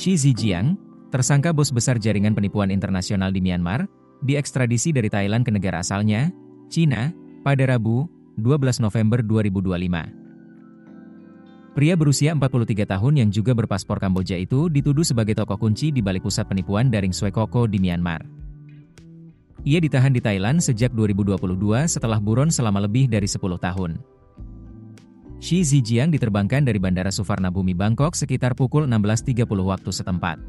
Shi Zhejiang, tersangka bos besar jaringan penipuan internasional di Myanmar, diekstradisi dari Thailand ke negara asalnya, Cina, pada Rabu, 12 November 2025. Pria berusia 43 tahun yang juga berpaspor Kamboja itu dituduh sebagai tokoh kunci di balik pusat penipuan daring Swekoko di Myanmar. Ia ditahan di Thailand sejak 2022 setelah buron selama lebih dari 10 tahun. Shi Zhejiang diterbangkan dari Bandara Suvarnabhumi Bangkok sekitar pukul 16.30 waktu setempat.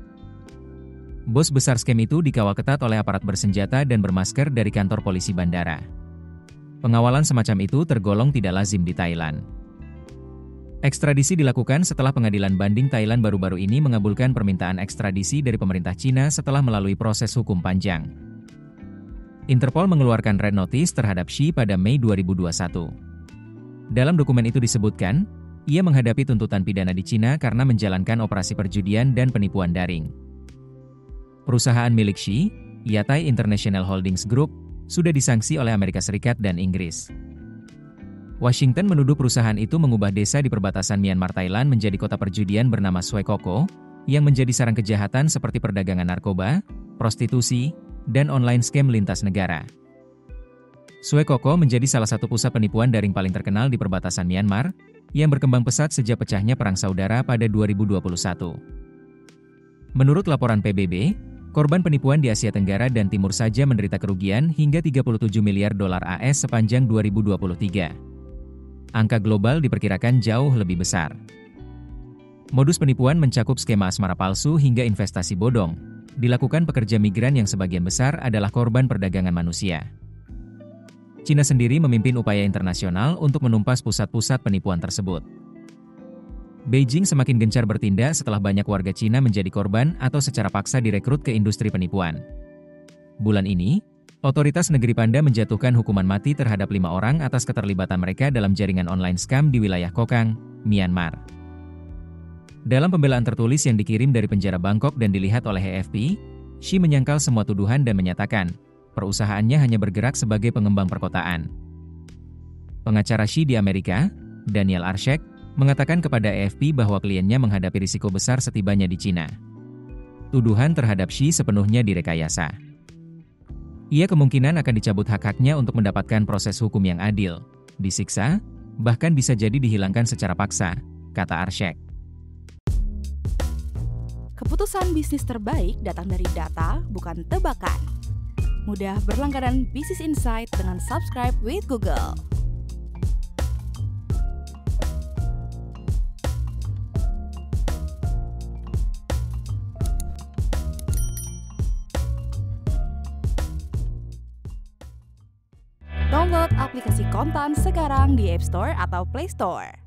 Bos besar scam itu dikawal ketat oleh aparat bersenjata dan bermasker dari kantor polisi bandara. Pengawalan semacam itu tergolong tidak lazim di Thailand. Ekstradisi dilakukan setelah pengadilan banding Thailand baru-baru ini mengabulkan permintaan ekstradisi dari pemerintah Cina setelah melalui proses hukum panjang. Interpol mengeluarkan red notice terhadap Shi pada Mei 2021. Dalam dokumen itu disebutkan, ia menghadapi tuntutan pidana di Cina karena menjalankan operasi perjudian dan penipuan daring. Perusahaan milik Shi, Yatai International Holdings Group, sudah disanksi oleh Amerika Serikat dan Inggris. Washington menuduh perusahaan itu mengubah desa di perbatasan Myanmar-Thailand menjadi kota perjudian bernama Swekoko, yang menjadi sarang kejahatan seperti perdagangan narkoba, prostitusi, dan online scam lintas negara. Swekoko menjadi salah satu pusat penipuan daring paling terkenal di perbatasan Myanmar, yang berkembang pesat sejak pecahnya Perang Saudara pada 2021. Menurut laporan PBB, korban penipuan di Asia Tenggara dan Timur saja menderita kerugian hingga 37 miliar dolar AS sepanjang 2023. Angka global diperkirakan jauh lebih besar. Modus penipuan mencakup skema asmara palsu hingga investasi bodong, dilakukan pekerja migran yang sebagian besar adalah korban perdagangan manusia. Cina sendiri memimpin upaya internasional untuk menumpas pusat-pusat penipuan tersebut. Beijing semakin gencar bertindak setelah banyak warga Cina menjadi korban atau secara paksa direkrut ke industri penipuan. Bulan ini, otoritas negeri Panda menjatuhkan hukuman mati terhadap 5 orang atas keterlibatan mereka dalam jaringan online scam di wilayah Kokang, Myanmar. Dalam pembelaan tertulis yang dikirim dari penjara Bangkok dan dilihat oleh AFP, Shi menyangkal semua tuduhan dan menyatakan, perusahaannya hanya bergerak sebagai pengembang perkotaan. Pengacara Shi di Amerika, Daniel Arshek, mengatakan kepada AFP bahwa kliennya menghadapi risiko besar setibanya di Cina. Tuduhan terhadap Shi sepenuhnya direkayasa. Ia kemungkinan akan dicabut hak-haknya untuk mendapatkan proses hukum yang adil, disiksa, bahkan bisa jadi dihilangkan secara paksa, kata Arshek. Keputusan bisnis terbaik datang dari data, bukan tebakan. Mudah berlangganan Business Insight dengan subscribe with Google. Download aplikasi Kontan sekarang di App Store atau Play Store.